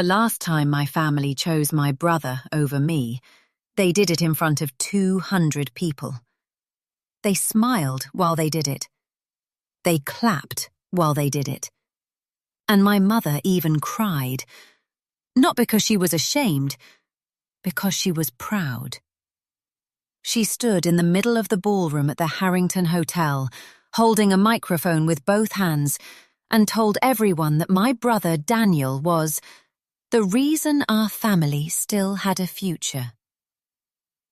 The last time my family chose my brother over me, they did it in front of 200 people. They smiled while they did it. They clapped while they did it. And my mother even cried, not because she was ashamed, because she was proud. She stood in the middle of the ballroom at the Harrington Hotel, holding a microphone with both hands, and told everyone that my brother Daniel was the reason our family still had a future.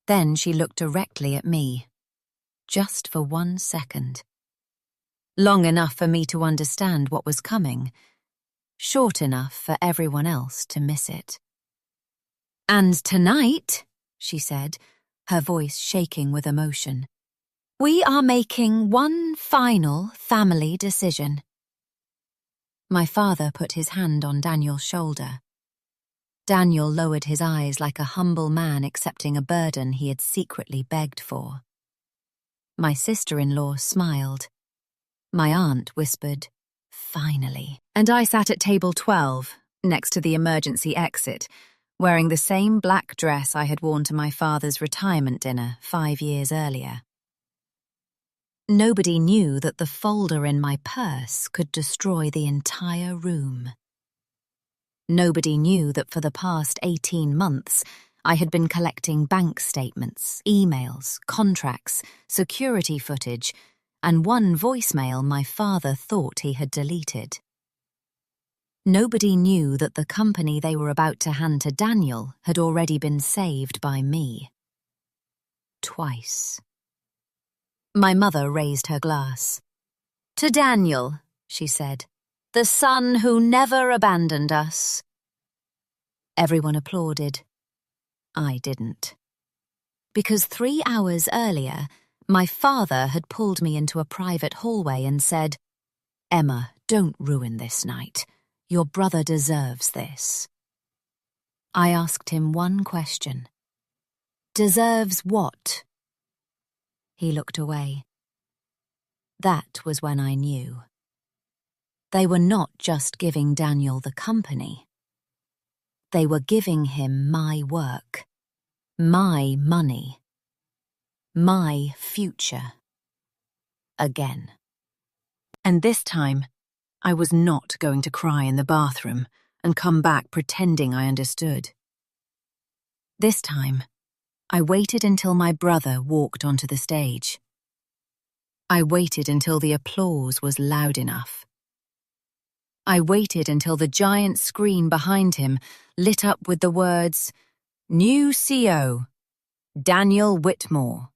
Then she looked directly at me, just for 1 second. Long enough for me to understand what was coming, short enough for everyone else to miss it. "And tonight," she said, her voice shaking with emotion, "we are making one final family decision." My father put his hand on Daniel's shoulder. Daniel lowered his eyes like a humble man accepting a burden he had secretly begged for. My sister-in-law smiled. My aunt whispered, "Finally." And I sat at table 12, next to the emergency exit, wearing the same black dress I had worn to my father's retirement dinner 5 years earlier. Nobody knew that the folder in my purse could destroy the entire room. Nobody knew that for the past 18 months, I had been collecting bank statements, emails, contracts, security footage, and one voicemail my father thought he had deleted. Nobody knew that the company they were about to hand to Daniel had already been saved by me. Twice. My mother raised her glass. "To Daniel," she said, "the son who never abandoned us." Everyone applauded. I didn't. Because 3 hours earlier, my father had pulled me into a private hallway and said, "Emma, don't ruin this night. Your brother deserves this." I asked him one question. "Deserves what?" He looked away. That was when I knew. They were not just giving Daniel the company. They were giving him my work, my money, my future. Again. And this time, I was not going to cry in the bathroom and come back pretending I understood. This time, I waited until my brother walked onto the stage. I waited until the applause was loud enough. I waited until the giant screen behind him lit up with the words, "New CO, Daniel Whitmore."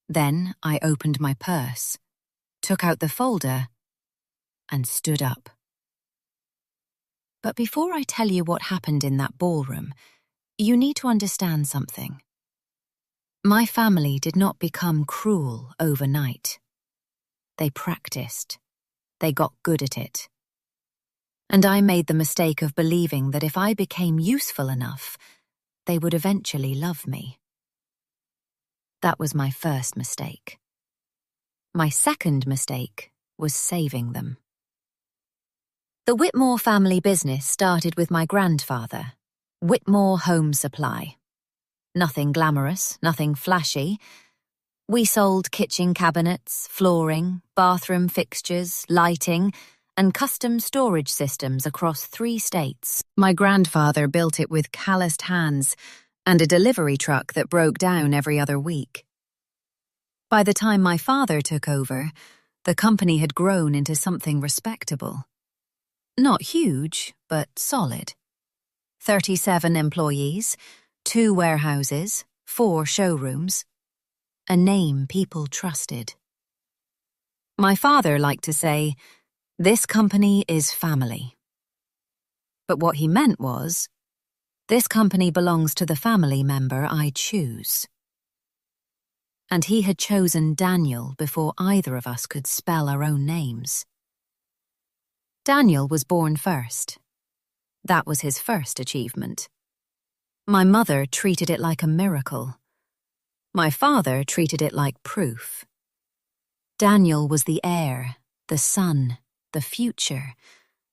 Then I opened my purse, took out the folder, and stood up. But before I tell you what happened in that ballroom, you need to understand something. My family did not become cruel overnight. They practiced. They got good at it. And I made the mistake of believing that if I became useful enough, they would eventually love me. That was my first mistake. My second mistake was saving them. The Whitmore family business started with my grandfather, Whitmore Home Supply. Nothing glamorous, nothing flashy. We sold kitchen cabinets, flooring, bathroom fixtures, lighting, and custom storage systems across 3 states. My grandfather built it with calloused hands and a delivery truck that broke down every other week. By the time my father took over, the company had grown into something respectable. Not huge, but solid. 37 employees, 2 warehouses, 4 showrooms. A name people trusted. My father liked to say, "This company is family." But what he meant was, this company belongs to the family member I choose. And he had chosen Daniel before either of us could spell our own names. Daniel was born first. That was his first achievement. My mother treated it like a miracle. My father treated it like proof. Daniel was the heir, the son, the future,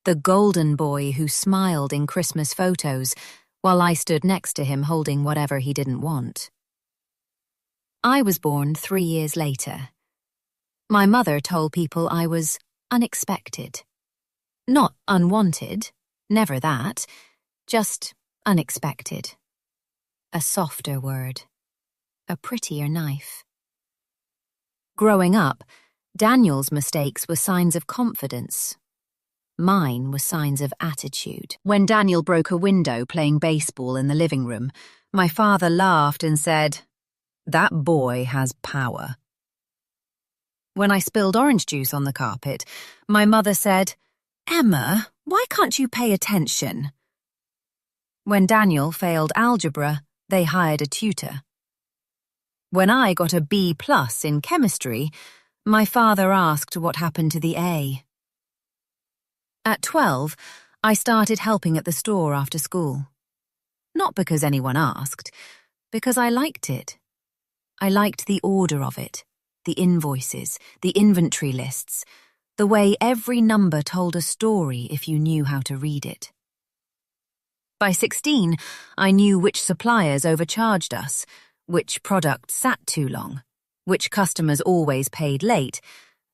the golden boy who smiled in Christmas photos while I stood next to him holding whatever he didn't want. I was born 3 years later. My mother told people I was unexpected. Not unwanted, never that, just unexpected. A softer word, a prettier knife. Growing up, Daniel's mistakes were signs of confidence. Mine were signs of attitude. When Daniel broke a window playing baseball in the living room, my father laughed and said, "That boy has power." When I spilled orange juice on the carpet, my mother said, "Emma, why can't you pay attention?" When Daniel failed algebra, they hired a tutor. When I got a B+ in chemistry, my father asked what happened to the A. At 12, I started helping at the store after school. Not because anyone asked, because I liked it. I liked the order of it, the invoices, the inventory lists, the way every number told a story if you knew how to read it. By 16, I knew which suppliers overcharged us, which products sat too long, which customers always paid late,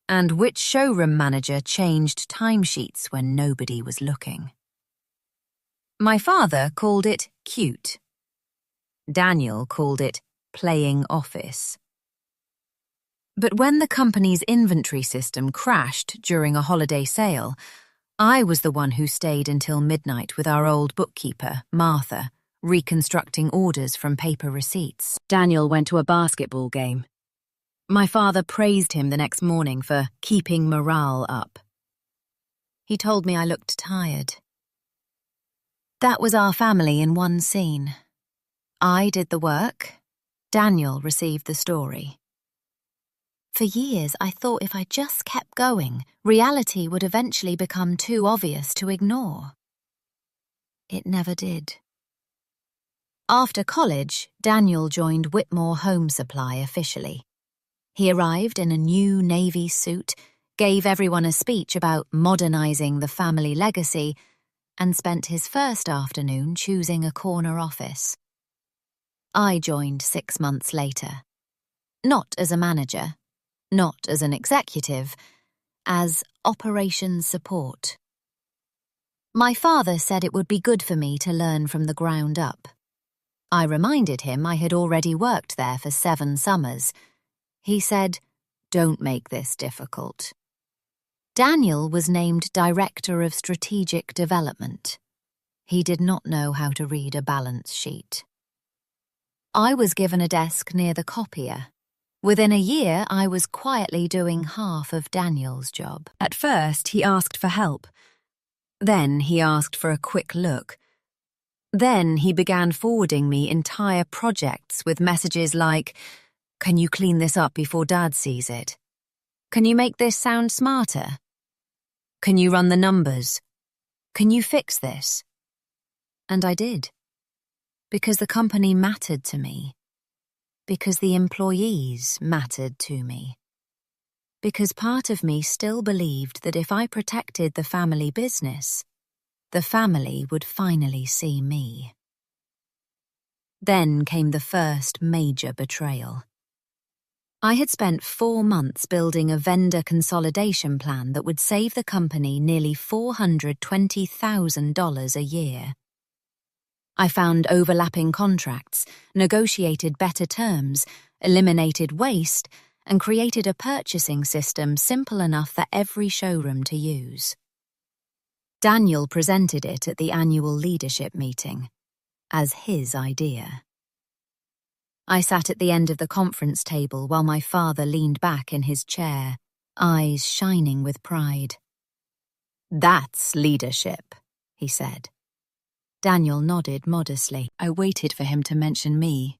and which showroom manager changed timesheets when nobody was looking. My father called it cute. Daniel called it playing office. But when the company's inventory system crashed during a holiday sale, I was the one who stayed until midnight with our old bookkeeper, Martha, reconstructing orders from paper receipts. Daniel went to a basketball game. My father praised him the next morning for keeping morale up. He told me I looked tired. That was our family in one scene. I did the work. Daniel received the story. For years, I thought if I just kept going, reality would eventually become too obvious to ignore. It never did. After college, Daniel joined Whitmore Home Supply officially. He arrived in a new navy suit, gave everyone a speech about modernizing the family legacy, and spent his first afternoon choosing a corner office. I joined 6 months later. Not as a manager, not as an executive, as operations support. My father said it would be good for me to learn from the ground up. I reminded him I had already worked there for 7 summers. He said, "Don't make this difficult." Daniel was named Director of Strategic Development. He did not know how to read a balance sheet. I was given a desk near the copier. Within a year, I was quietly doing half of Daniel's job. At first, he asked for help. Then he asked for a quick look. Then he began forwarding me entire projects with messages like, "Can you clean this up before Dad sees it? Can you make this sound smarter? Can you run the numbers? Can you fix this?" And I did. Because the company mattered to me. Because the employees mattered to me. Because part of me still believed that if I protected the family business, the family would finally see me. Then came the first major betrayal. I had spent 4 months building a vendor consolidation plan that would save the company nearly $420,000 a year. I found overlapping contracts, negotiated better terms, eliminated waste, and created a purchasing system simple enough for every showroom to use. Daniel presented it at the annual leadership meeting as his idea. I sat at the end of the conference table while my father leaned back in his chair, eyes shining with pride. "That's leadership," he said. Daniel nodded modestly. I waited for him to mention me.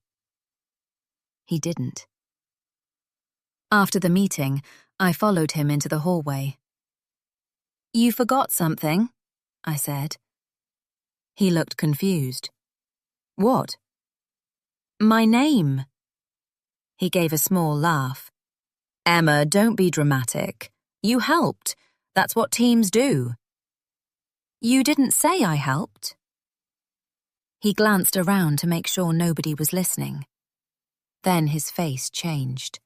He didn't. After the meeting, I followed him into the hallway. "You forgot something," I said. He looked confused. "What?" "My name." He gave a small laugh. "Emma, don't be dramatic. You helped. That's what teams do." You didn't say I helped. He glanced around to make sure nobody was listening. Then his face changed.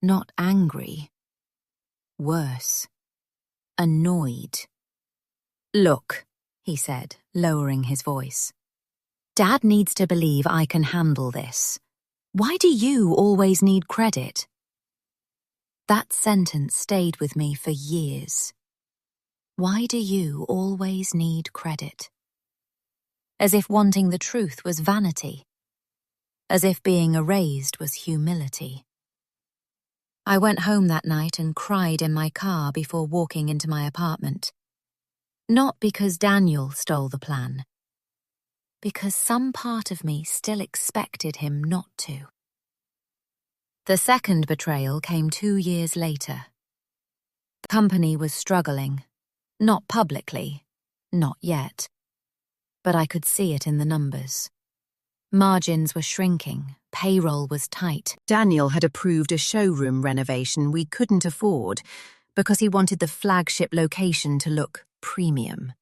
Not angry. Worse. Annoyed. Look, he said, lowering his voice. Dad needs to believe I can handle this. Why do you always need credit? That sentence stayed with me for years. Why do you always need credit? As if wanting the truth was vanity. As if being erased was humility. I went home that night and cried in my car before walking into my apartment. Not because Daniel stole the plan. Because some part of me still expected him not to. The second betrayal came 2 years later. The company was struggling. Not publicly. Not yet. But I could see it in the numbers. Margins were shrinking. Payroll was tight. Daniel had approved a showroom renovation we couldn't afford because he wanted the flagship location to look premium.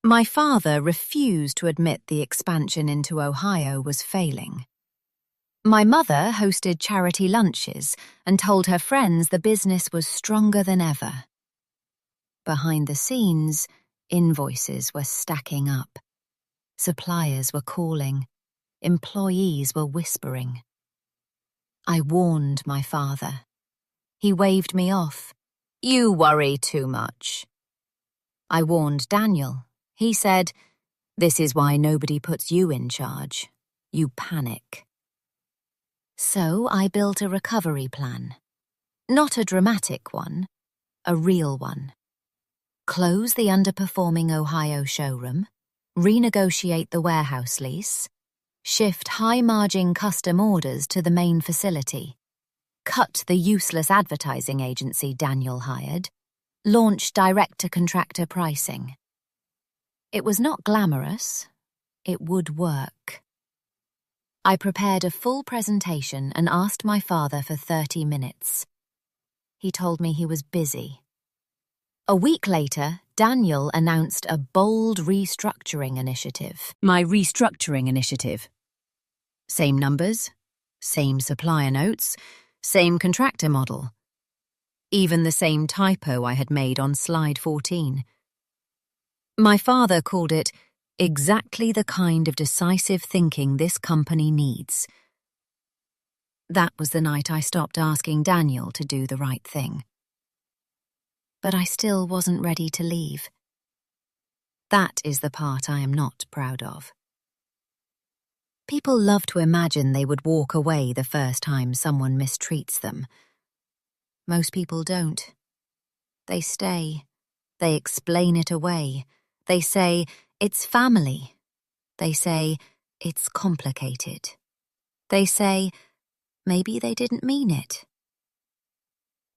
My father refused to admit the expansion into Ohio was failing. My mother hosted charity lunches and told her friends the business was stronger than ever. Behind the scenes, invoices were stacking up. Suppliers were calling. Employees were whispering. I warned my father. He waved me off. You worry too much. I warned Daniel. He said, this is why nobody puts you in charge. You panic. So I built a recovery plan. Not a dramatic one, a real one. Close the underperforming Ohio showroom, renegotiate the warehouse lease, shift high-margin custom orders to the main facility, cut the useless advertising agency Daniel hired, launch direct-to-contractor pricing. It was not glamorous. It would work. I prepared a full presentation and asked my father for 30 minutes. He told me he was busy. A week later, Daniel announced a bold restructuring initiative. My restructuring initiative. Same numbers, same supplier notes, same contractor model. Even the same typo I had made on slide 14. My father called it exactly the kind of decisive thinking this company needs. That was the night I stopped asking Daniel to do the right thing. But I still wasn't ready to leave. That is the part I am not proud of. People love to imagine they would walk away the first time someone mistreats them. Most people don't. They stay. They explain it away. They say, it's family. They say, it's complicated. They say, maybe they didn't mean it.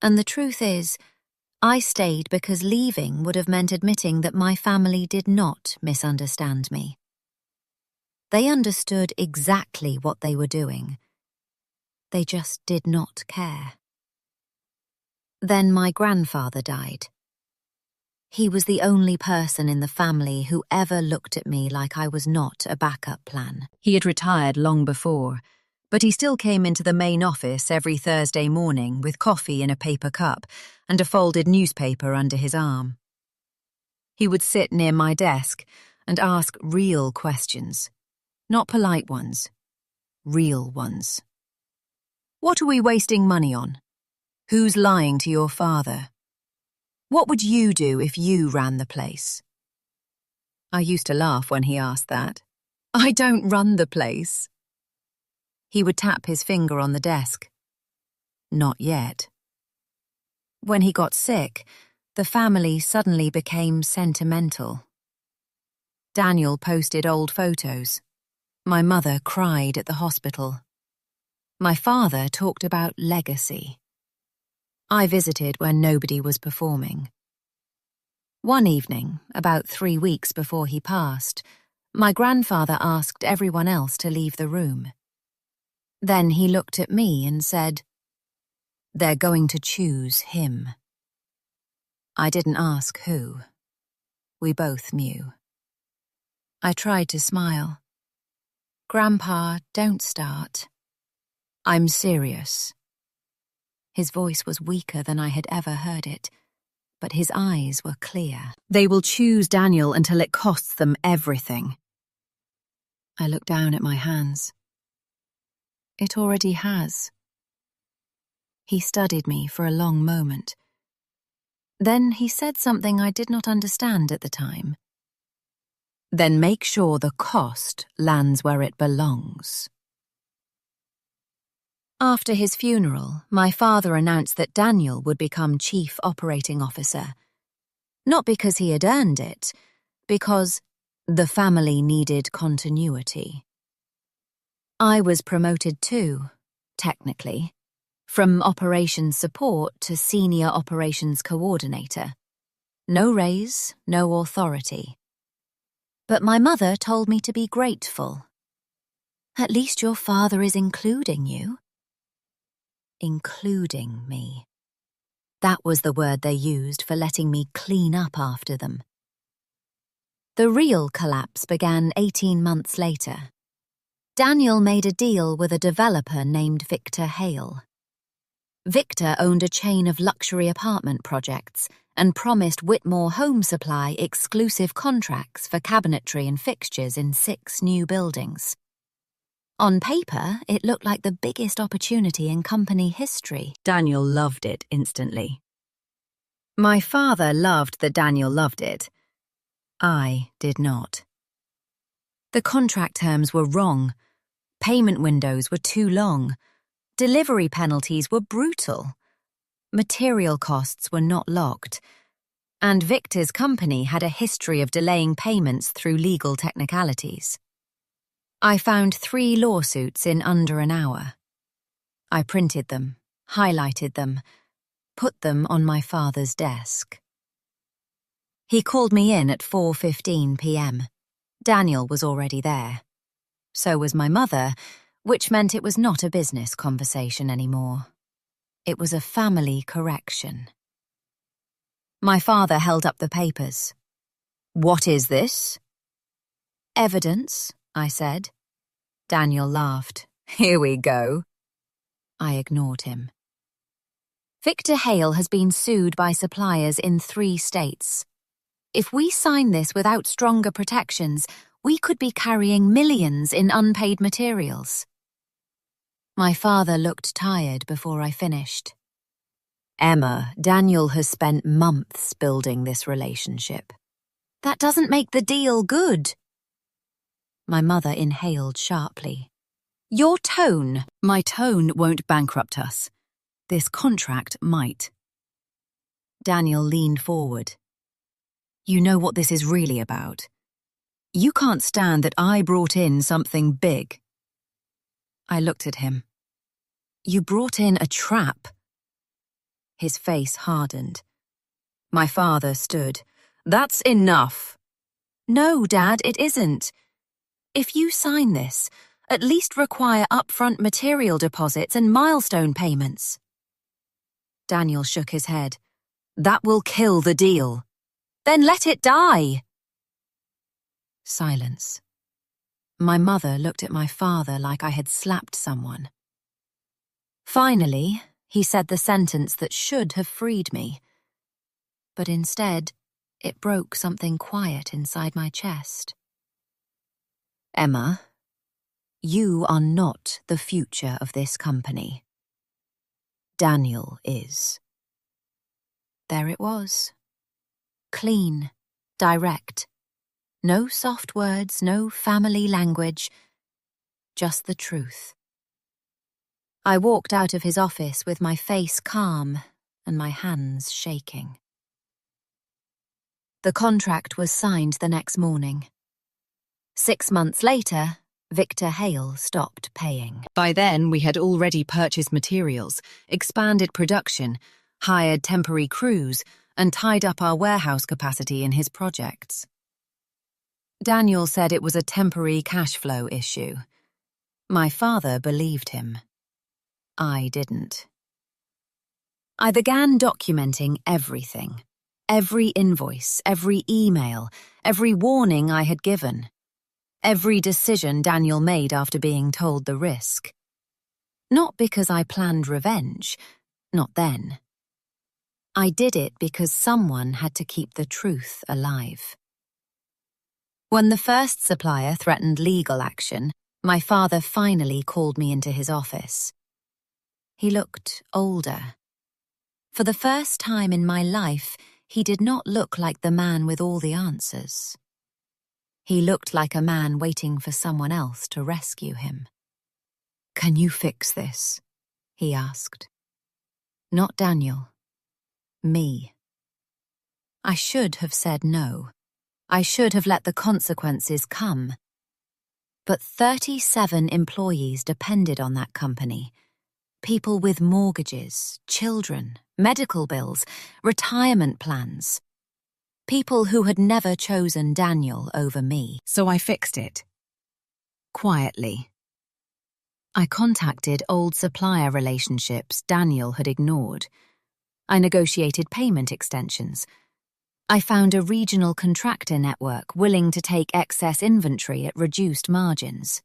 And the truth is, I stayed because leaving would have meant admitting that my family did not misunderstand me. They understood exactly what they were doing. They just did not care. Then my grandfather died. He was the only person in the family who ever looked at me like I was not a backup plan. He had retired long before, but he still came into the main office every Thursday morning with coffee in a paper cup and a folded newspaper under his arm. He would sit near my desk and ask real questions, not polite ones, real ones. What are we wasting money on? Who's lying to your father? What would you do if you ran the place? I used to laugh when he asked that. I don't run the place. He would tap his finger on the desk. Not yet. When he got sick, the family suddenly became sentimental. Daniel posted old photos. My mother cried at the hospital. My father talked about legacy. I visited when nobody was performing. One evening, about 3 weeks before he passed, my grandfather asked everyone else to leave the room. Then he looked at me and said, "They're going to choose him." I didn't ask who. we both knew. I tried to smile. Grandpa, don't start. I'm serious. His voice was weaker than I had ever heard it, but his eyes were clear. They will choose Daniel until it costs them everything. I looked down at my hands. It already has. He studied me for a long moment. Then he said something I did not understand at the time. Then make sure the cost lands where it belongs. After his funeral, my father announced that Daniel would become Chief Operating Officer. Not because he had earned it, because the family needed continuity. I was promoted too, technically, from operations support to senior operations coordinator. No raise, no authority. But my mother told me to be grateful. At least your father is including you. Including me. That was the word they used for letting me clean up after them. The real collapse began 18 months later. Daniel made a deal with a developer named Victor Hale. Victor owned a chain of luxury apartment projects and promised Whitmore Home Supply exclusive contracts for cabinetry and fixtures in 6 new buildings. On paper, it looked like the biggest opportunity in company history. Daniel loved it instantly. My father loved that Daniel loved it. I did not. The contract terms were wrong. Payment windows were too long. Delivery penalties were brutal. Material costs were not locked. And Victor's company had a history of delaying payments through legal technicalities. I found 3 lawsuits in under an hour. I printed them, highlighted them, put them on my father's desk. He called me in at 4:15 p.m. Daniel was already there. So was my mother, which meant it was not a business conversation anymore. It was a family correction. My father held up the papers. "What is this?" "Evidence," I said. Daniel laughed. "Here we go." I ignored him. Victor Hale has been sued by suppliers in 3 states. If we sign this without stronger protections, we could be carrying millions in unpaid materials. My father looked tired before I finished. "Emma, Daniel has spent months building this relationship. That doesn't make the deal good." My mother inhaled sharply. "Your tone." "My tone won't bankrupt us. This contract might." Daniel leaned forward. "You know what this is really about. You can't stand that I brought in something big." I looked at him. "You brought in a trap." His face hardened. My father stood. "That's enough." "No, Dad, it isn't. If you sign this, at least require upfront material deposits and milestone payments." Daniel shook his head. "That will kill the deal." "Then let it die." Silence. My mother looked at my father like I had slapped someone. Finally, he said the sentence that should have freed me. But instead, it broke something quiet inside my chest. "Emma, you are not the future of this company. Daniel is." There it was. Clean, direct. No soft words, no family language. Just the truth. I walked out of his office with my face calm and my hands shaking. The contract was signed the next morning. 6 months later, Victor Hale stopped paying. By then, we had already purchased materials, expanded production, hired temporary crews, and tied up our warehouse capacity in his projects. Daniel said it was a temporary cash flow issue. My father believed him. I didn't. I began documenting everything. Every invoice, every email, every warning I had given. Every decision Daniel made after being told the risk. Not because I planned revenge, not then. I did it because someone had to keep the truth alive. When the first supplier threatened legal action, my father finally called me into his office. He looked older. For the first time in my life, he did not look like the man with all the answers. He looked like a man waiting for someone else to rescue him. "Can you fix this?" he asked. Not Daniel. Me. I should have said no. I should have let the consequences come. But 37 employees depended on that company. People with mortgages, children, medical bills, retirement plans. People who had never chosen Daniel over me. So I fixed it. Quietly. I contacted old supplier relationships Daniel had ignored. I negotiated payment extensions. I found a regional contractor network willing to take excess inventory at reduced margins.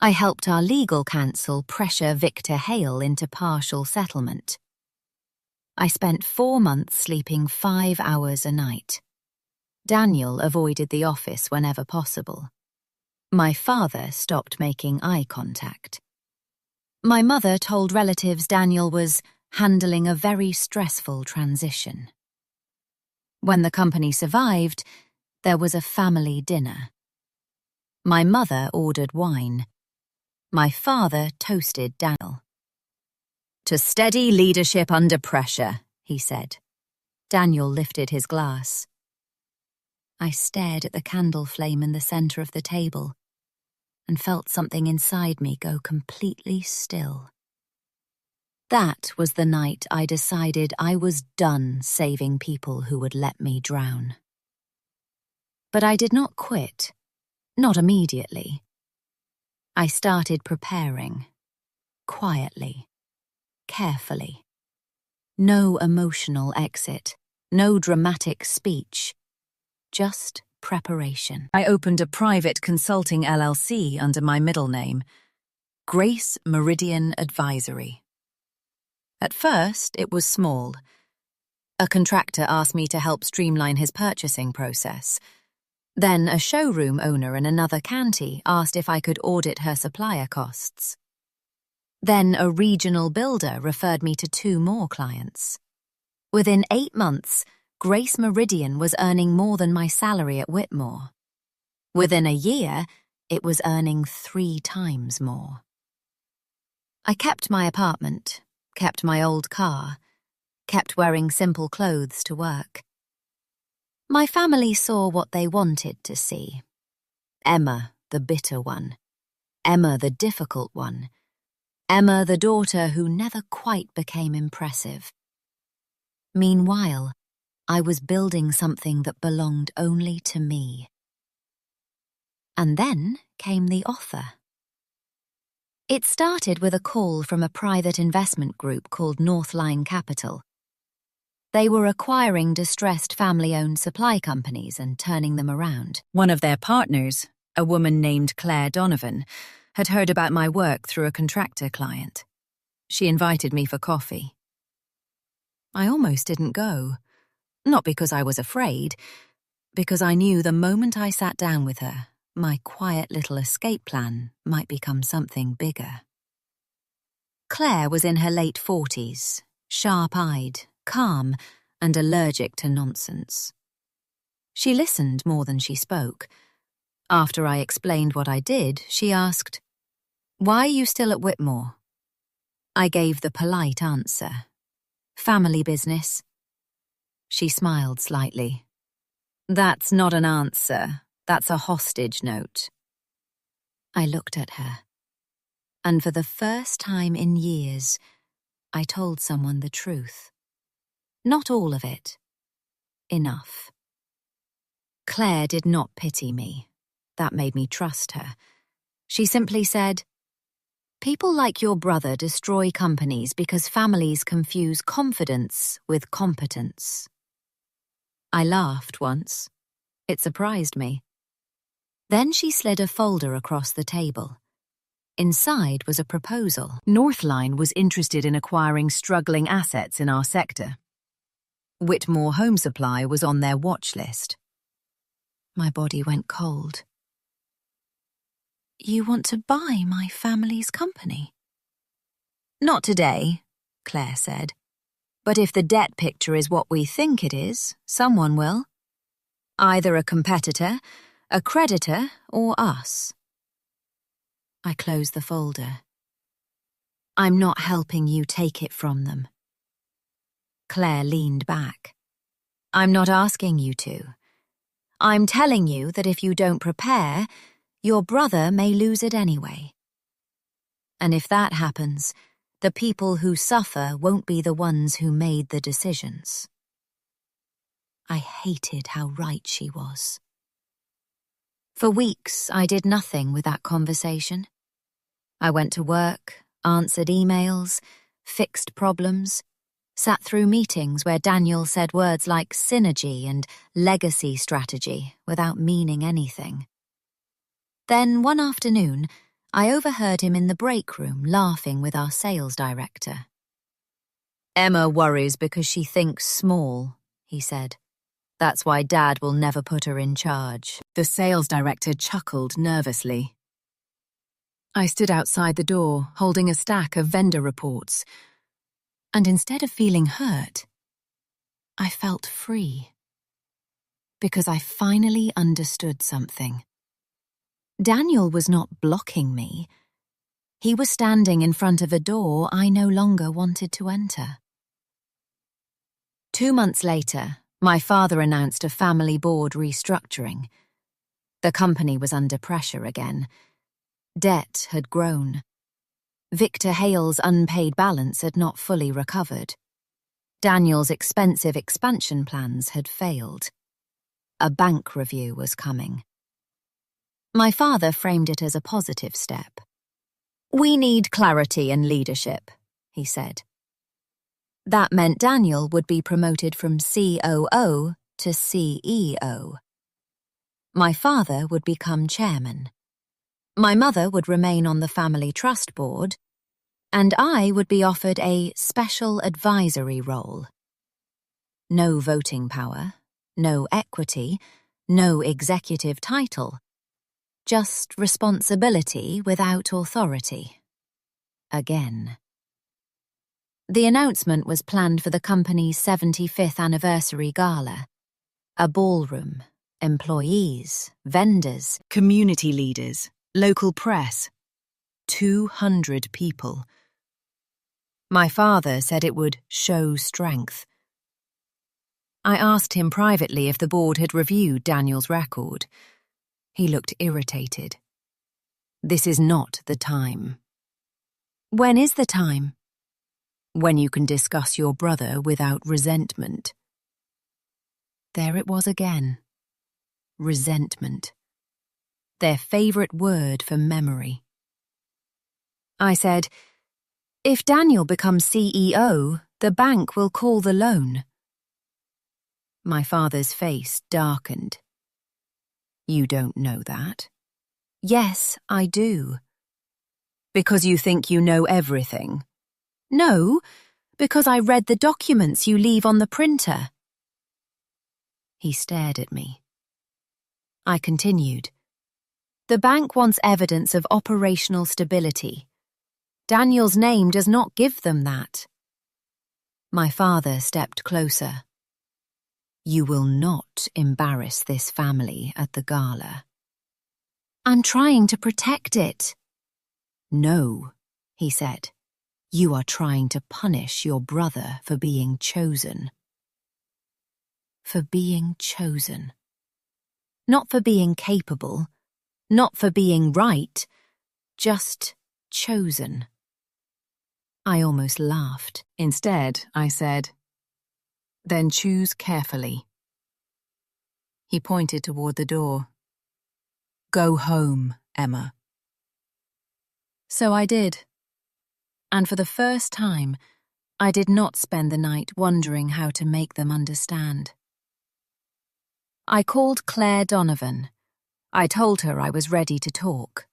I helped our legal counsel pressure Victor Hale into partial settlement. I spent 4 months sleeping 5 hours a night. Daniel avoided the office whenever possible. My father stopped making eye contact. My mother told relatives Daniel was handling a very stressful transition. When the company survived, there was a family dinner. My mother ordered wine. My father toasted Daniel. "To steady leadership under pressure," he said. Daniel lifted his glass. I stared at the candle flame in the center of the table and felt something inside me go completely still. That was the night I decided I was done saving people who would let me drown. But I did not quit, not immediately. I started preparing, quietly, carefully. No emotional exit, no dramatic speech, just preparation. I opened a private consulting LLC under my middle name, Grace Meridian Advisory. At first, it was small. A contractor asked me to help streamline his purchasing process. Then a showroom owner in another county asked if I could audit her supplier costs. Then a regional builder referred me to 2 more clients. Within 8 months, Grace Meridian was earning more than my salary at Whitmore. Within a year, it was earning 3 times more. I kept my apartment, kept my old car, kept wearing simple clothes to work. My family saw what they wanted to see. Emma, the bitter one. Emma, the difficult one. Emma, the daughter who never quite became impressive. Meanwhile, I was building something that belonged only to me. And then came the offer. It started with a call from a private investment group called Northline Capital. They were acquiring distressed family-owned supply companies and turning them around. One of their partners, a woman named Claire Donovan, had heard about my work through a contractor client. She invited me for coffee. I almost didn't go. Not because I was afraid, because I knew the moment I sat down with her, my quiet little escape plan might become something bigger. Claire was in her late 40s, sharp-eyed, calm, and allergic to nonsense. She listened more than she spoke. After I explained what I did, she asked, "Why are you still at Whitmore?" I gave the polite answer, "Family business." She smiled slightly. "That's not an answer. That's a hostage note." I looked at her, and for the first time in years, I told someone the truth. Not all of it. Enough. Claire did not pity me. That made me trust her. She simply said, "People like your brother destroy companies because families confuse confidence with competence." I laughed once. It surprised me. Then she slid a folder across the table. Inside was a proposal. Northline was interested in acquiring struggling assets in our sector. Whitmore Home Supply was on their watch list. My body went cold. You want to buy my family's company? Not today, Claire said. But if the debt picture is what we think it is, someone will. Either a competitor, a creditor, or us. I closed the folder. I'm not helping you take it from them. Claire leaned back. I'm not asking you to. I'm telling you that if you don't prepare, your brother may lose it anyway. And if that happens, the people who suffer won't be the ones who made the decisions. I hated how right she was. For weeks, I did nothing with that conversation. I went to work, answered emails, fixed problems, sat through meetings where Daniel said words like synergy and legacy strategy without meaning anything. Then one afternoon, I overheard him in the break room laughing with our sales director. Emma worries because she thinks small, he said. That's why Dad will never put her in charge. The sales director chuckled nervously. I stood outside the door, holding a stack of vendor reports. And instead of feeling hurt, I felt free. Because I finally understood something. Daniel was not blocking me. He was standing in front of a door I no longer wanted to enter. 2 months later, my father announced a family board restructuring. The company was under pressure again. Debt had grown. Victor Hale's unpaid balance had not fully recovered. Daniel's expensive expansion plans had failed. A bank review was coming. My father framed it as a positive step. We need clarity and leadership, he said. That meant Daniel would be promoted from COO to CEO. My father would become chairman. My mother would remain on the family trust board, and I would be offered a special advisory role. No voting power, no equity, no executive title. Just responsibility without authority. Again. The announcement was planned for the company's 75th anniversary gala. A ballroom, employees, vendors, community leaders, local press. 200 people. My father said it would show strength. I asked him privately if the board had reviewed Daniel's record. He looked irritated. This is not the time. When is the time? When you can discuss your brother without resentment. There it was again. Resentment. Their favorite word for memory. I said, if Daniel becomes CEO, the bank will call the loan. My father's face darkened. You don't know that. Yes, I do. Because you think you know everything. No, because I read the documents you leave on the printer. He stared at me. I continued. The bank wants evidence of operational stability. Daniel's name does not give them that. My father stepped closer. You will not embarrass this family at the gala. I'm trying to protect it. No, he said. You are trying to punish your brother for being chosen. For being chosen. Not for being capable, not for being right, just chosen. I almost laughed. Instead, I said, then choose carefully. He pointed toward the door. Go home, Emma. So I did. And for the first time, I did not spend the night wondering how to make them understand. I called Claire Donovan. I told her I was ready to talk.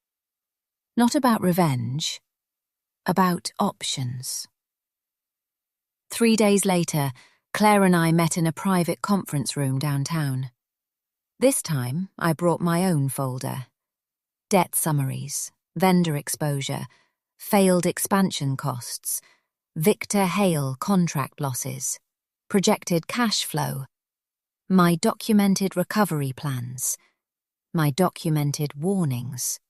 Not about revenge, about options. 3 days later, Claire and I met in a private conference room downtown. This time, I brought my own folder. Debt summaries, vendor exposure, failed expansion costs, Victor Hale contract losses, projected cash flow, my documented recovery plans, my documented warnings,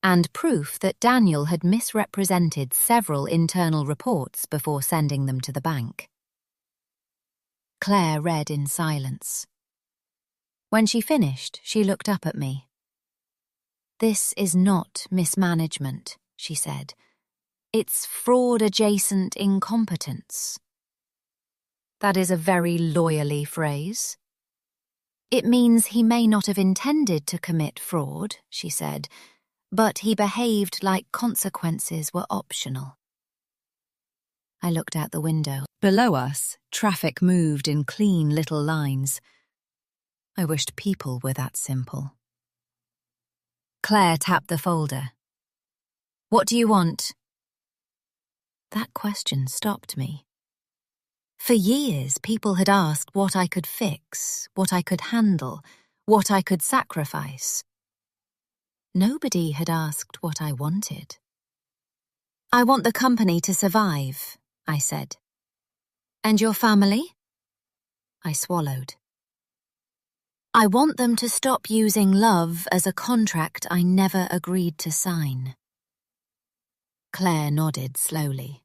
and proof that Daniel had misrepresented several internal reports before sending them to the bank. Claire read in silence. When she finished, she looked up at me. "This is not mismanagement," she said. "It's fraud-adjacent incompetence." That is a very lawyerly phrase. "It means he may not have intended to commit fraud," she said, "but he behaved like consequences were optional." I looked out the window. Below us, traffic moved in clean little lines. I wished people were that simple. Claire tapped the folder. "What do you want?" That question stopped me. For years, people had asked what I could fix, what I could handle, what I could sacrifice. Nobody had asked what I wanted. "I want the company to survive," I said. "And your family?" I swallowed. "I want them to stop using love as a contract I never agreed to sign." Claire nodded slowly.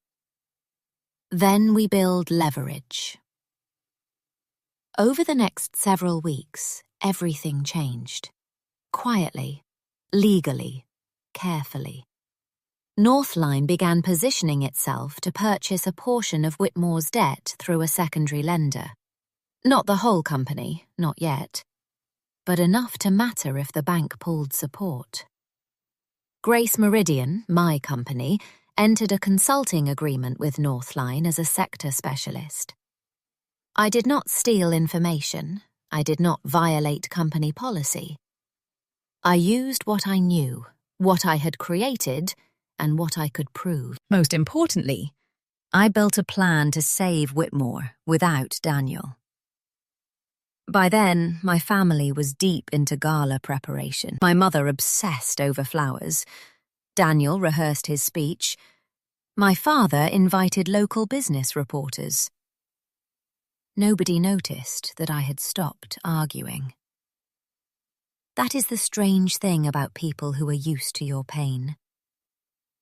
"Then we build leverage." Over the next several weeks, everything changed. Quietly, legally, carefully. Northline began positioning itself to purchase a portion of Whitmore's debt through a secondary lender. Not the whole company, not yet, but enough to matter if the bank pulled support. Grace Meridian, my company, entered a consulting agreement with Northline as a sector specialist. I did not steal information. I did not violate company policy. I used what I knew, what I had created, and what I could prove. Most importantly, I built a plan to save Whitmore without Daniel. By then, my family was deep into gala preparation. My mother obsessed over flowers. Daniel rehearsed his speech. My father invited local business reporters. Nobody noticed that I had stopped arguing. That is the strange thing about people who are used to your pain.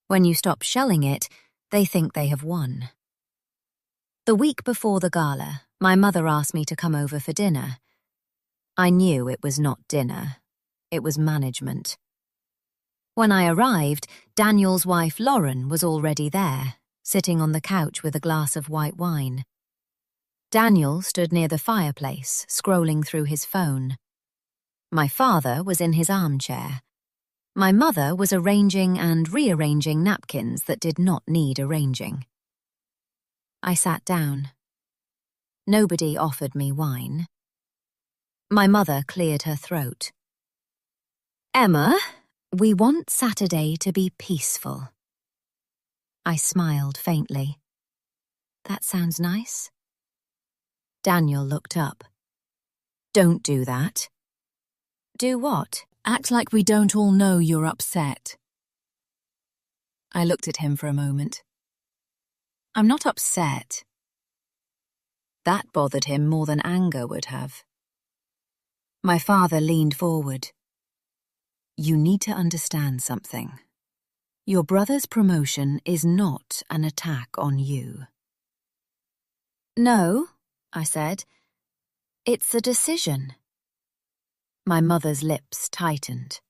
When you stop shelling it, they think they have won. The week before the gala, my mother asked me to come over for dinner. I knew it was not dinner. It was management. When I arrived, Daniel's wife Lauren was already there, sitting on the couch with a glass of white wine. Daniel stood near the fireplace, scrolling through his phone. My father was in his armchair. My mother was arranging and rearranging napkins that did not need arranging. I sat down. Nobody offered me wine. My mother cleared her throat. "Emma, we want Saturday to be peaceful." I smiled faintly. That sounds nice. Daniel looked up. "Don't do that." "Do what?" "Act like we don't all know you're upset." I looked at him for a moment. "I'm not upset." That bothered him more than anger would have. My father leaned forward. "You need to understand something. Your brother's promotion is not an attack on you." "No," I said. "It's a decision." My mother's lips tightened.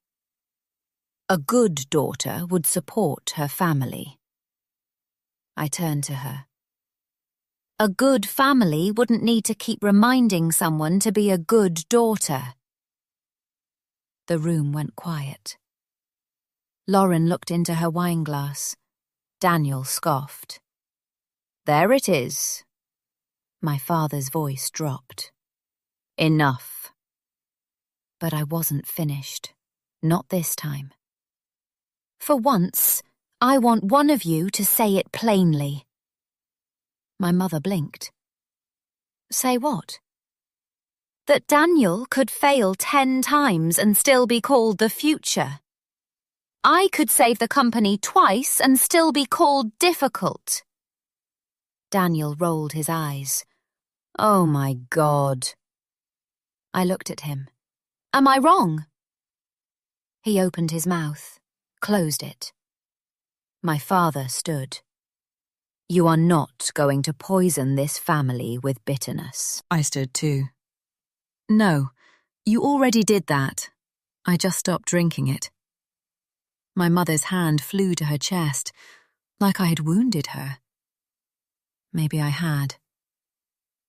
"A good daughter would support her family." I turned to her. "A good family wouldn't need to keep reminding someone to be a good daughter." The room went quiet. Lauren looked into her wineglass. Daniel scoffed. "There it is." My father's voice dropped. "Enough." But I wasn't finished. Not this time. For once, I want one of you to say it plainly. My mother blinked. Say what? That Daniel could fail 10 times and still be called the future. I could save the company twice and still be called difficult. Daniel rolled his eyes. Oh my God. I looked at him. Am I wrong? He opened his mouth, closed it. My father stood. You are not going to poison this family with bitterness. I stood too. No, you already did that. I just stopped drinking it. My mother's hand flew to her chest, like I had wounded her. Maybe I had.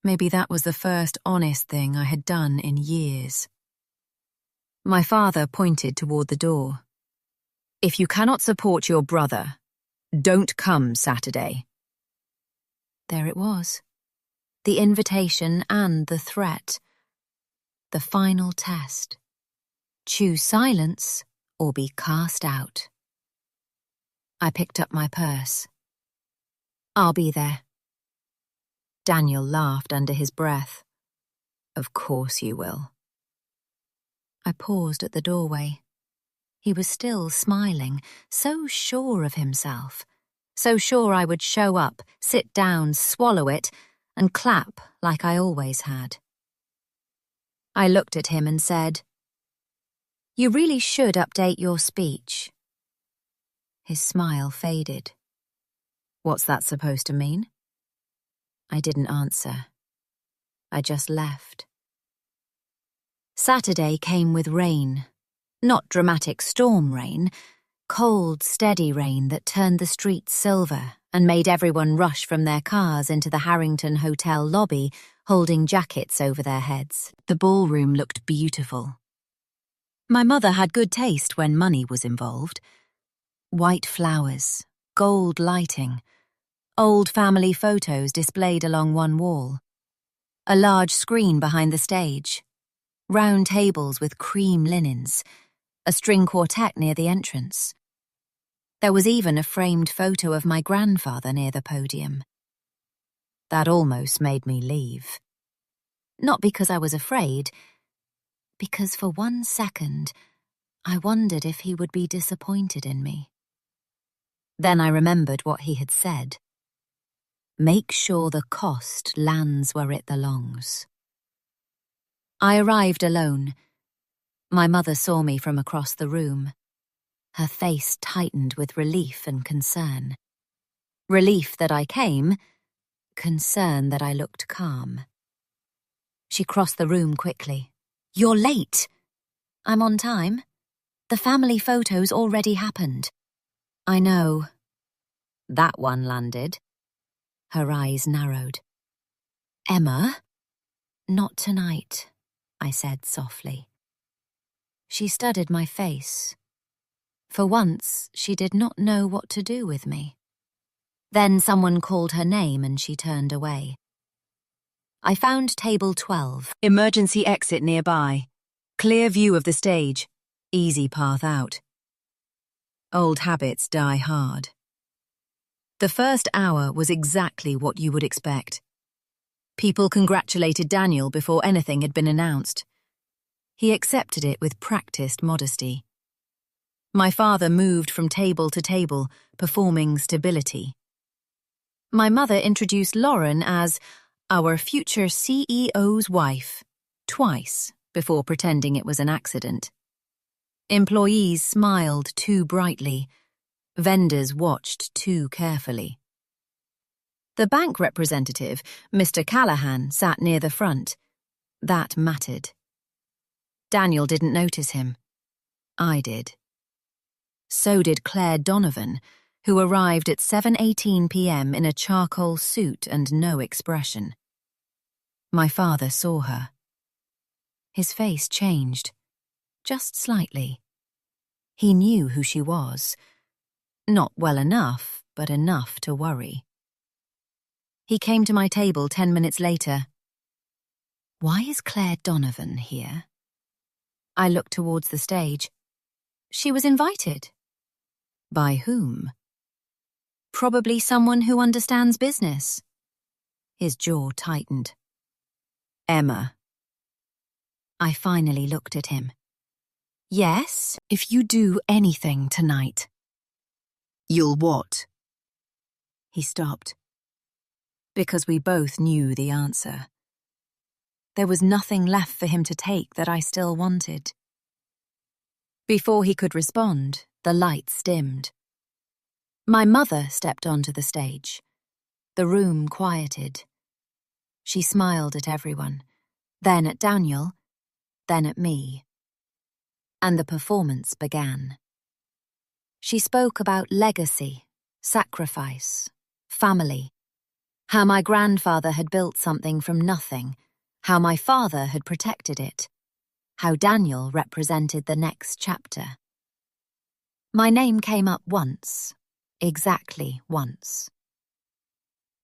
Maybe that was the first honest thing I had done in years. My father pointed toward the door. If you cannot support your brother, don't come Saturday. There it was. The invitation and the threat. The final test. Choose silence or be cast out. I picked up my purse. I'll be there. Daniel laughed under his breath. Of course you will. I paused at the doorway. He was still smiling, so sure of himself, so sure I would show up, sit down, swallow it, and clap like I always had. I looked at him and said, You really should update your speech. His smile faded. What's that supposed to mean? I didn't answer. I just left. Saturday came with rain. Not dramatic storm rain, cold, steady rain that turned the streets silver and made everyone rush from their cars into the Harrington Hotel lobby, holding jackets over their heads. The ballroom looked beautiful. My mother had good taste when money was involved. White flowers, gold lighting, old family photos displayed along one wall, a large screen behind the stage, round tables with cream linens, a string quartet near the entrance. There was even a framed photo of my grandfather near the podium. That almost made me leave. Not because I was afraid, because for 1 second I wondered if he would be disappointed in me. Then I remembered what he had said. Make sure the cost lands where it belongs. I arrived alone. My mother saw me from across the room. Her face tightened with relief and concern. Relief that I came, concern that I looked calm. She crossed the room quickly. You're late. I'm on time. The family photos already happened. I know. That one landed. Her eyes narrowed. Emma? Not tonight, I said softly. She studied my face. For once, she did not know what to do with me. Then someone called her name and she turned away. I found table 12. Emergency exit nearby. Clear view of the stage. Easy path out. Old habits die hard. The first hour was exactly what you would expect. People congratulated Daniel before anything had been announced. He accepted it with practiced modesty. My father moved from table to table, performing stability. My mother introduced Lauren as our future CEO's wife, twice before pretending it was an accident. Employees smiled too brightly. Vendors watched too carefully. The bank representative, Mr. Callahan, sat near the front. That mattered. Daniel didn't notice him. I did. So did Claire Donovan, who arrived at 7:18 p.m. in a charcoal suit and no expression. My father saw her. His face changed, just slightly. He knew who she was. Not well enough, but enough to worry. He came to my table 10 minutes later. Why is Claire Donovan here? I looked towards the stage. She was invited. By whom? Probably someone who understands business. His jaw tightened. Emma. I finally looked at him. Yes, if you do anything tonight. You'll what? He stopped. Because we both knew the answer. There was nothing left for him to take that I still wanted. Before he could respond, the lights dimmed. My mother stepped onto the stage. The room quieted. She smiled at everyone, then at Daniel, then at me. And the performance began. She spoke about legacy, sacrifice, family, how my grandfather had built something from nothing, how my father had protected it, how Daniel represented the next chapter. My name came up once, exactly once.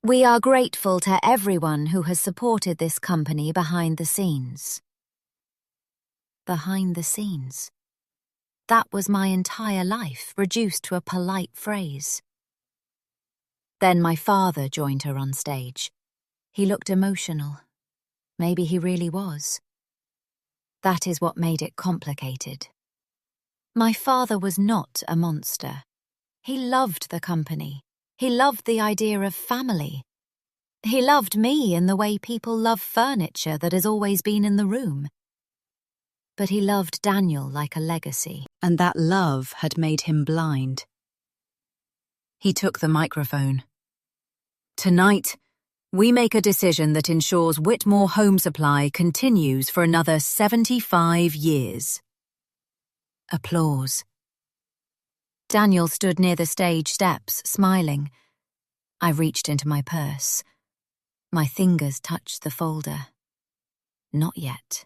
We are grateful to everyone who has supported this company behind the scenes. Behind the scenes. That was my entire life, reduced to a polite phrase. Then my father joined her on stage. He looked emotional. Maybe he really was. That is what made it complicated. My father was not a monster. He loved the company. He loved the idea of family. He loved me in the way people love furniture that has always been in the room. But he loved Daniel like a legacy. And that love had made him blind. He took the microphone. Tonight, we make a decision that ensures Whitmore Home Supply continues for another 75 years. Applause. Daniel stood near the stage steps, smiling. I reached into my purse. My fingers touched the folder. Not yet.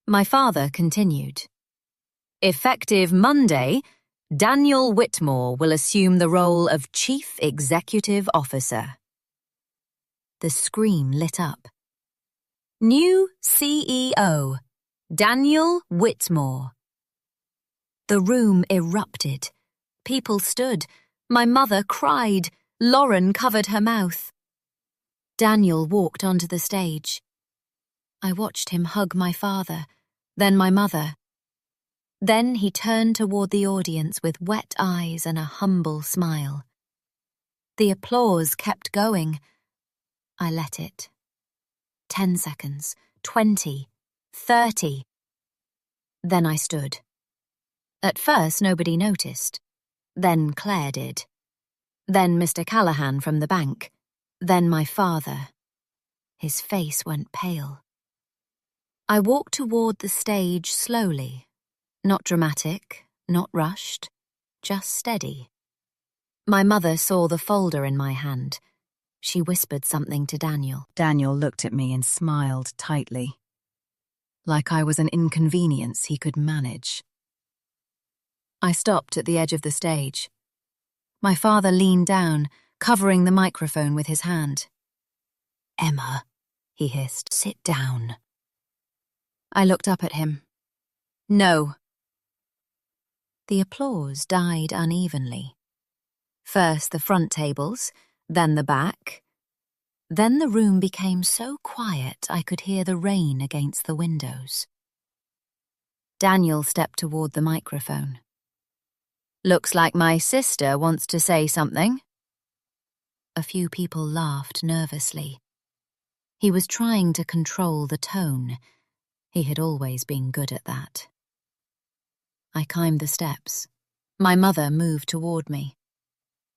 My father continued. Effective Monday, Daniel Whitmore will assume the role of Chief Executive Officer. The screen lit up. New CEO, Daniel Whitmore. The room erupted. People stood. My mother cried. Lauren covered her mouth. Daniel walked onto the stage. I watched him hug my father, then my mother. Then he turned toward the audience with wet eyes and a humble smile. The applause kept going. I let it. 10 seconds, 20, 30. Then I stood. At first nobody noticed. Then Claire did. Then Mr. Callahan from the bank. Then my father. His face went pale. I walked toward the stage slowly. Not dramatic, not rushed, just steady. My mother saw the folder in my hand. She whispered something to Daniel. Daniel looked at me and smiled tightly. Like I was an inconvenience he could manage. I stopped at the edge of the stage. My father leaned down, covering the microphone with his hand. "Emma," he hissed, "sit down." I looked up at him. "No." The applause died unevenly. First the front tables, then the back. Then the room became so quiet I could hear the rain against the windows. Daniel stepped toward the microphone. "Looks like my sister wants to say something." A few people laughed nervously. He was trying to control the tone. He had always been good at that. I climbed the steps. My mother moved toward me.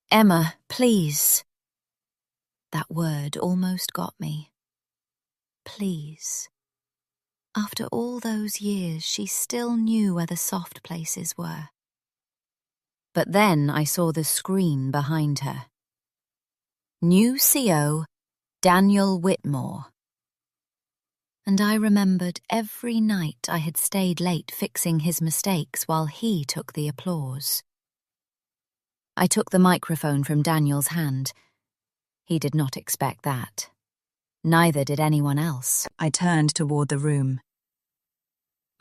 "Emma, please." That word almost got me. Please. After all those years, she still knew where the soft places were. But then I saw the screen behind her. New CO, Daniel Whitmore. And I remembered every night I had stayed late fixing his mistakes while he took the applause. I took the microphone from Daniel's hand. He did not expect that. Neither did anyone else. I turned toward the room.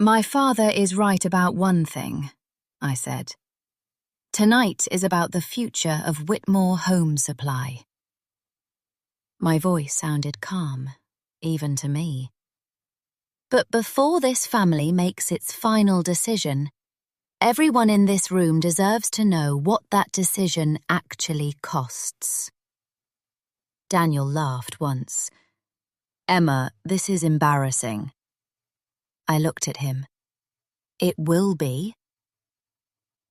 My father is right about one thing, I said. Tonight is about the future of Whitmore Home Supply. My voice sounded calm, even to me. But before this family makes its final decision, everyone in this room deserves to know what that decision actually costs. Daniel laughed once. Emma, this is embarrassing. I looked at him. It will be.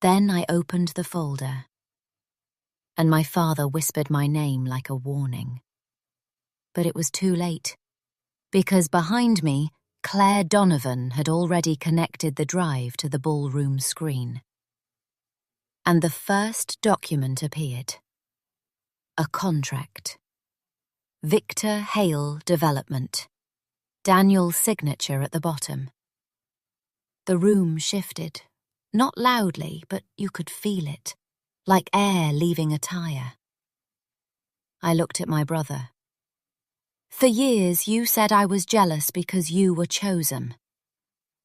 Then I opened the folder, and my father whispered my name like a warning. But it was too late, because behind me, Claire Donovan had already connected the drive to the ballroom screen. And the first document appeared. A contract. Victor Hale Development. Daniel's signature at the bottom. The room shifted, not loudly, but you could feel it, like air leaving a tire. I looked at my brother. For years you said I was jealous because you were chosen.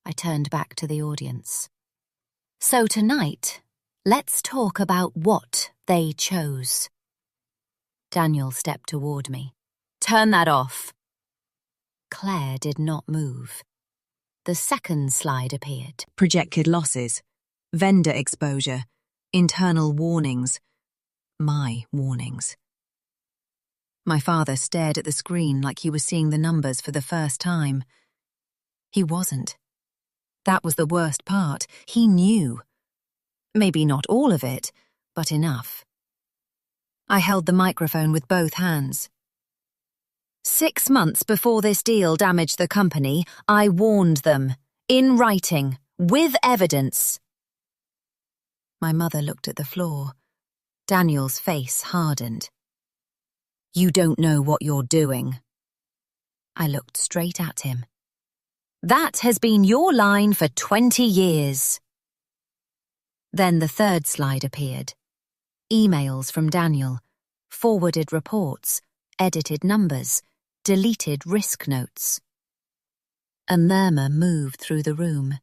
I turned back to the audience. So tonight, let's talk about what they chose. Daniel stepped toward me. Turn that off. Claire did not move. The second slide appeared. Projected losses, vendor exposure, internal warnings. My warnings. My father stared at the screen like he was seeing the numbers for the first time. He wasn't. That was the worst part. He knew. Maybe not all of it, but enough. I held the microphone with both hands. 6 months before this deal damaged the company, I warned them, in writing, with evidence. My mother looked at the floor. Daniel's face hardened. You don't know what you're doing. I looked straight at him. That has been your line for 20 years. Then the third slide appeared. Emails from Daniel, forwarded reports, edited numbers, deleted risk notes. A murmur moved through the room.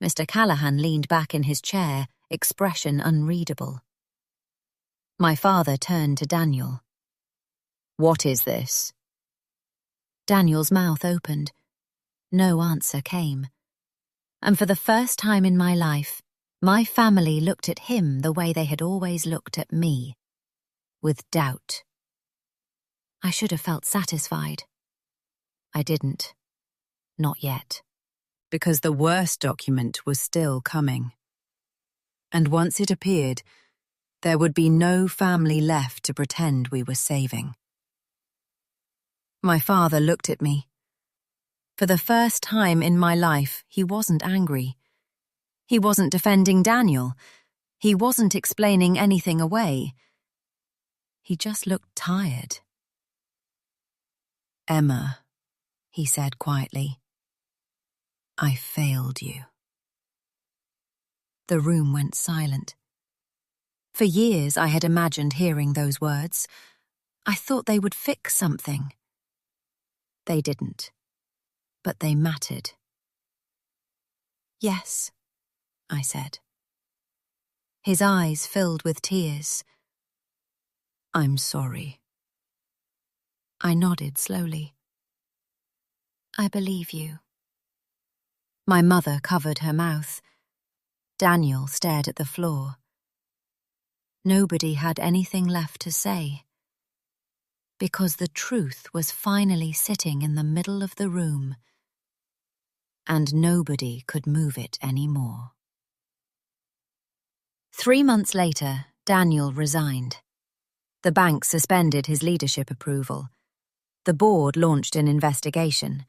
Mr. Callahan leaned back in his chair, expression unreadable. My father turned to Daniel. What is this? Daniel's mouth opened. No answer came. And for the first time in my life, my family looked at him the way they had always looked at me, with doubt. I should have felt satisfied. I didn't. Not yet. Because the worst document was still coming. And once it appeared, there would be no family left to pretend we were saving. My father looked at me. For the first time in my life, he wasn't angry. He wasn't defending Daniel. He wasn't explaining anything away. He just looked tired. Emma, he said quietly, I failed you. The room went silent. For years I had imagined hearing those words. I thought they would fix something. They didn't, but they mattered. Yes, I said. His eyes filled with tears. I'm sorry. I nodded slowly. I believe you. My mother covered her mouth. Daniel stared at the floor. Nobody had anything left to say. Because the truth was finally sitting in the middle of the room, and nobody could move it anymore. 3 months later, Daniel resigned. The bank suspended his leadership approval. The board launched an investigation.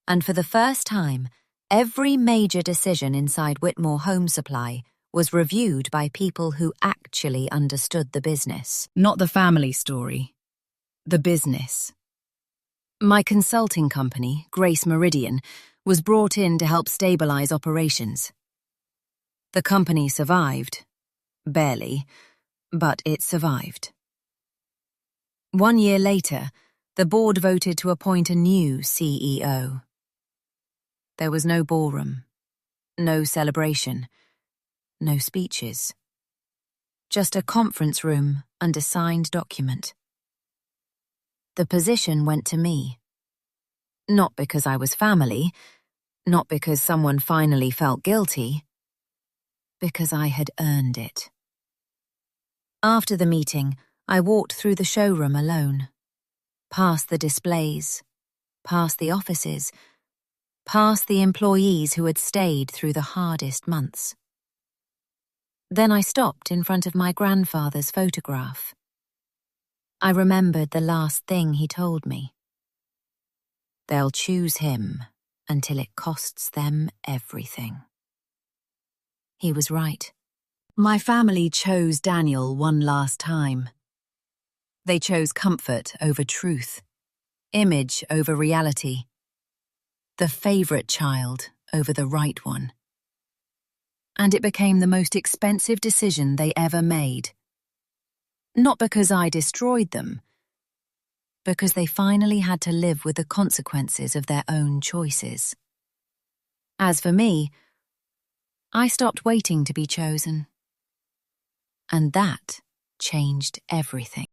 And for the first time, every major decision inside Whitmore Home Supply was reviewed by people who actually understood the business. Not the family story. The business. My consulting company, Grace Meridian, was brought in to help stabilize operations. The company survived. Barely, but it survived. 1 year later, the board voted to appoint a new CEO. There was no ballroom, no celebration, no speeches. Just a conference room and a signed document. The position went to me. Not because I was family, not because someone finally felt guilty, because I had earned it. After the meeting, I walked through the showroom alone, past the displays, past the offices, past the employees who had stayed through the hardest months. Then I stopped in front of my grandfather's photograph. I remembered the last thing he told me. They'll choose him until it costs them everything. He was right. My family chose Daniel one last time. They chose comfort over truth, image over reality, the favorite child over the right one. And it became the most expensive decision they ever made. Not because I destroyed them, because they finally had to live with the consequences of their own choices. As for me, I stopped waiting to be chosen. And that changed everything.